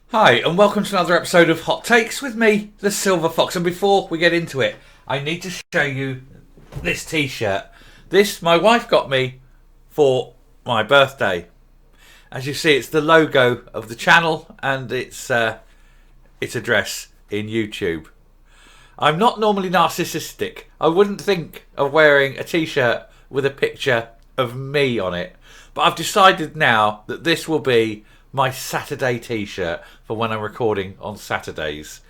Hi, and welcome to another episode of Hot Takes with me, the Silver Fox. And before we get into it, I need to show you this t-shirt. This, my wife got me for my birthday. As you see, it's the logo of the channel and its address in YouTube. I'm not normally narcissistic. I wouldn't think of wearing a t-shirt with a picture of me on it. But I've decided now that this will be my Saturday t-shirt for when I'm recording on Saturdays.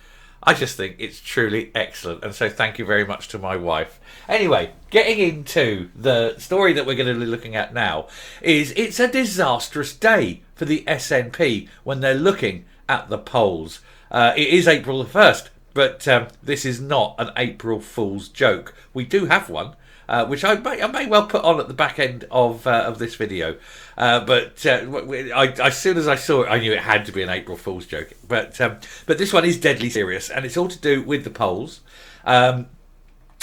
I just think it's truly excellent, and so thank you very much to my wife. Anyway, getting into the story that we're going to be looking at now is it's a disastrous day for the SNP when they're looking at the polls. It is April the 1st, but this is not an April Fool's joke. We do have one, which I may well put on at the back end of this video. But as soon as I saw it, I knew it had to be an April Fool's joke. But this one is deadly serious, and it's all to do with the polls. And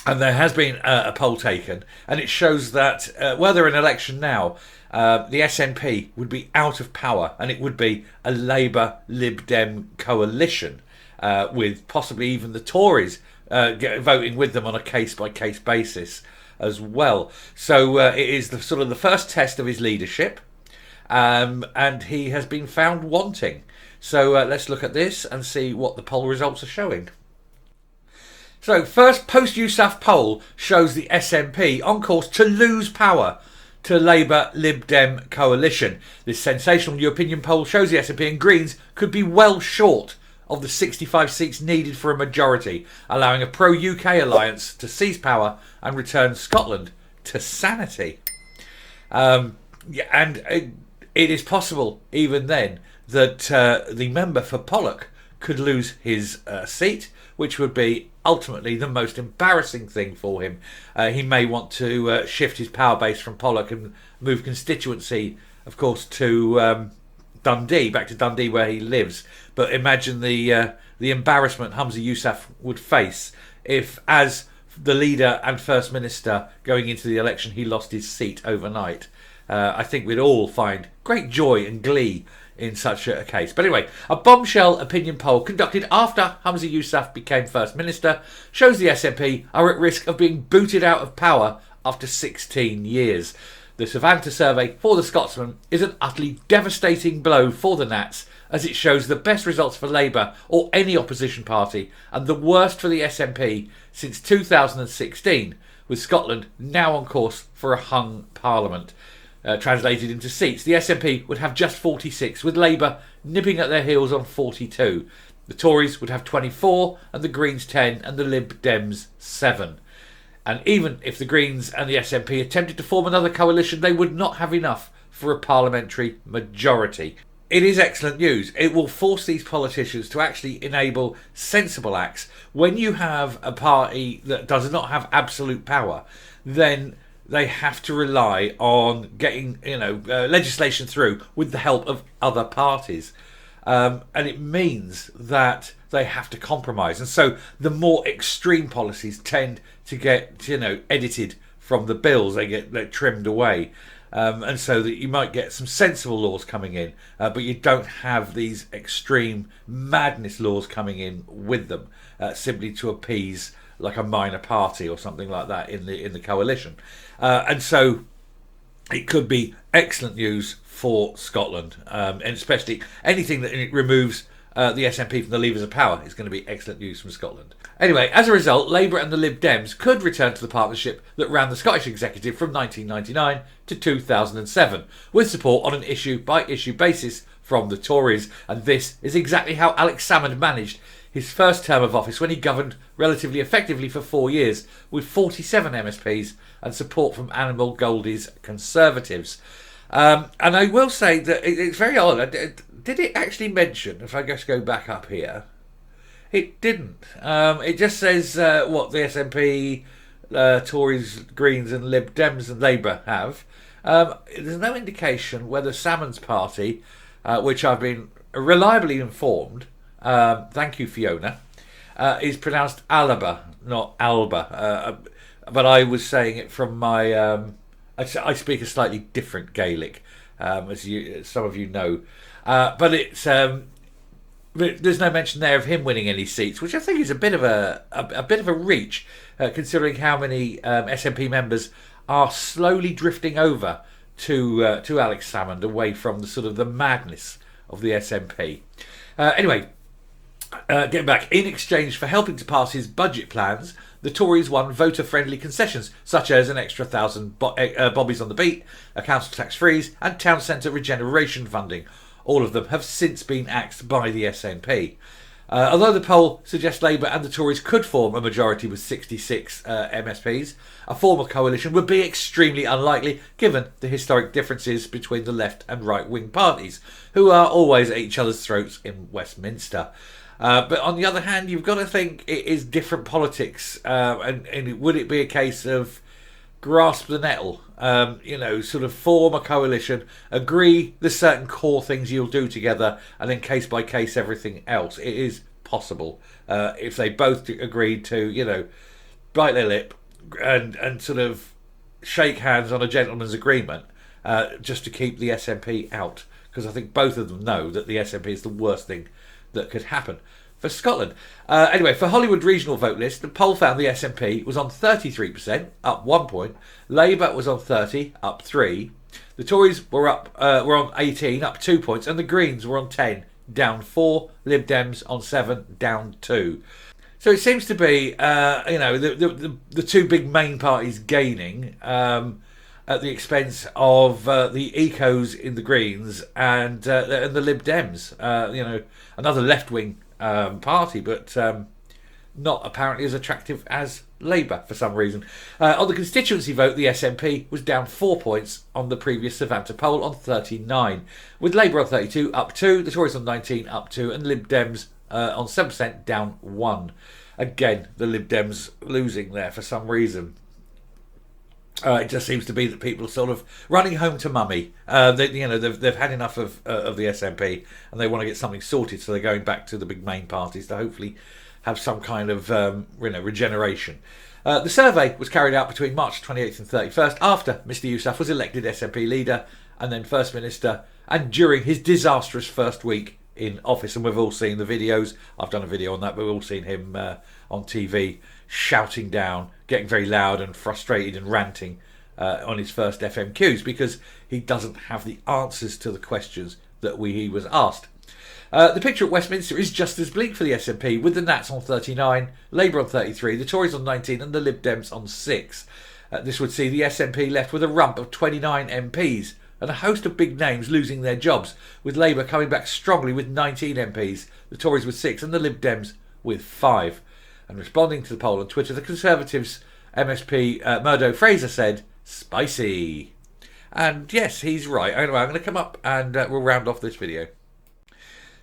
there has been a poll taken, and it shows that were there an election now, the SNP would be out of power, and it would be a Labour Lib Dem coalition, with possibly even the Tories voting with them on a case-by-case basis as well. So it is the first test of his leadership, and he has been found wanting. So let's look at this and see what the poll results are showing. So first post-Yousaf poll shows the SNP on course to lose power to Labour Lib Dem coalition. This sensational new opinion poll shows the SNP and Greens could be well short of the 65 seats needed for a majority, allowing a pro-UK alliance to seize power and return Scotland to sanity. And it is possible, even then, that the member for Pollock could lose his seat, which would be ultimately the most embarrassing thing for him. He may want to shift his power base from Pollock and move constituency, of course, to Dundee, back to Dundee where he lives. But imagine the embarrassment Humza Yousaf would face if, as the leader and First Minister going into the election, he lost his seat overnight. I think we'd all find great joy and glee in such a case. But anyway, a bombshell opinion poll conducted after Humza Yousaf became First Minister shows the SNP are at risk of being booted out of power after 16 years. The Savanta survey for the Scotsman is an utterly devastating blow for the Nats, as it shows the best results for Labour or any opposition party and the worst for the SNP since 2016, with Scotland now on course for a hung parliament. Translated into seats, the SNP would have just 46, with Labour nipping at their heels on 42. The Tories would have 24, and the Greens 10, and the Lib Dems 7. And even if the Greens and the SNP attempted to form another coalition, they would not have enough for a parliamentary majority. It is excellent news. It will force these politicians to actually enable sensible acts. When you have a party that does not have absolute power, then they have to rely on getting legislation through with the help of other parties. And it means that they have to compromise. And so the more extreme policies tend to get, edited from the bills. They get trimmed away. And so that you might get some sensible laws coming in, but you don't have these extreme madness laws coming in with them, simply to appease like a minor party or something like that in the coalition. And so it could be excellent news for Scotland, and especially anything that removes the SNP from the levers of power is going to be excellent news from Scotland. Anyway, as a result, Labour and the Lib Dems could return to the partnership that ran the Scottish Executive from 1999 to 2007, with support on an issue-by-issue basis from the Tories. And this is exactly how Alex Salmond managed his first term of office, when he governed relatively effectively for 4 years with 47 MSPs and support from Animal Goldie's Conservatives. And I will say that it's very odd. Did it actually mention, if I just go back up here, it didn't. It just says what the SNP, Tories, Greens and Lib Dems and Labour have. There's no indication whether Salmond's party, which I've been reliably informed, thank you Fiona, is pronounced Alaba, not Alba. But I was saying it from my... I speak a slightly different Gaelic, as some of you know. But it's there's no mention there of him winning any seats, which I think is a bit of a reach, considering how many SNP members are slowly drifting over to Alex Salmond, away from the sort of the madness of the SNP. Anyway, getting back, in exchange for helping to pass his budget plans, the Tories won voter-friendly concessions, such as an extra 1,000 bobbies on the beat, a council tax freeze, and town centre regeneration funding. All of them have since been axed by the SNP. Although the poll suggests Labour and the Tories could form a majority with 66 MSPs, a formal coalition would be extremely unlikely given the historic differences between the left and right-wing parties, who are always at each other's throats in Westminster. But on the other hand, you've got to think it is different politics, and would it be a case of grasp the nettle, sort of form a coalition, agree the certain core things you'll do together, and then case by case everything else? It is possible if they both agreed to, bite their lip and sort of shake hands on a gentleman's agreement, just to keep the SNP out, because I think both of them know that the SNP is the worst thing that could happen for Scotland. Anyway, for Hollywood regional vote list, the poll found the SNP was on 33%, up 1 point. Labour was on 30, up 3. The Tories were on 18, up 2 points, and the Greens were on 10, down 4. Lib Dems on 7, down 2. So it seems to be, the two big main parties gaining at the expense of the ecos in the Greens and the Lib Dems. Another left-wing party, but not apparently as attractive as Labour for some reason. On the constituency vote, the SNP was down 4 points on the previous Savanta poll on 39, with Labour on 32, up 2, the Tories on 19, up 2, and Lib Dems on 7%, down 1. Again, the Lib Dems losing there for some reason. It just seems to be that people are sort of running home to mummy. They've had enough of the SNP, and they want to get something sorted, so they're going back to the big main parties to hopefully have some kind of regeneration. The survey was carried out between March 28th and 31st after Mr Yousaf was elected SNP leader and then First Minister, and during his disastrous first week in office. And we've all seen the videos. I've done a video on that, but we've all seen him on TV shouting down, getting very loud and frustrated and ranting on his first FMQs because he doesn't have the answers to the questions that he was asked. The picture at Westminster is just as bleak for the SNP, with the Nats on 39, Labour on 33, the Tories on 19 and the Lib Dems on 6. This would see the SNP left with a rump of 29 MPs and a host of big names losing their jobs, with Labour coming back strongly with 19 MPs, the Tories with 6 and the Lib Dems with 5. And responding to the poll on Twitter, the Conservatives MSP Murdo Fraser said, "Spicy." And yes, he's right. Anyway, I'm going to come up and we'll round off this video.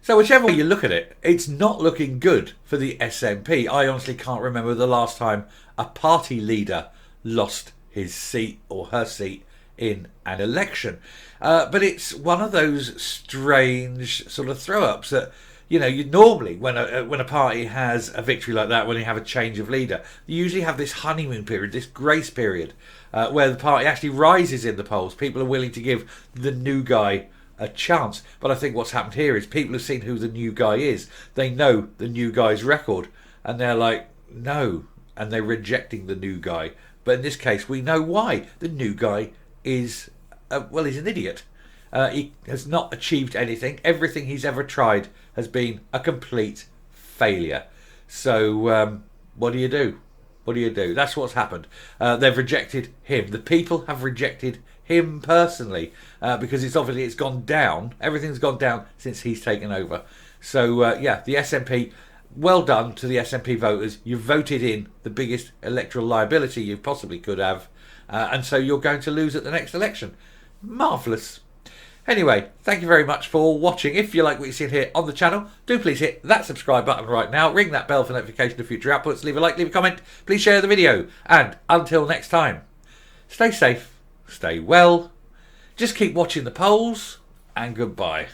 So whichever way you look at it, it's not looking good for the SNP. I honestly can't remember the last time a party leader lost his seat or her seat in an election. But it's one of those strange sort of throw-ups that, you normally, when a party has a victory like that, when you have a change of leader, you usually have this honeymoon period, this grace period, where the party actually rises in the polls. People are willing to give the new guy a chance. But I think what's happened here is people have seen who the new guy is. They know the new guy's record, and they're like, no, and they're rejecting the new guy. But in this case, we know why. The new guy is, he's an idiot. He has not achieved anything. Everything he's ever tried has been a complete failure. So what do you do? What do you do? That's what's happened. They've rejected him. The people have rejected him personally because it's gone down. Everything's gone down since he's taken over. So the SNP, well done to the SNP voters. You voted in the biggest electoral liability you possibly could have, and so you're going to lose at the next election. Marvellous. Anyway, thank you very much for watching. If you like what you see here on the channel, do please hit that subscribe button right now. Ring that bell for notification of future outputs. Leave a like, leave a comment. Please share the video. And until next time, stay safe, stay well, just keep watching the polls, and goodbye.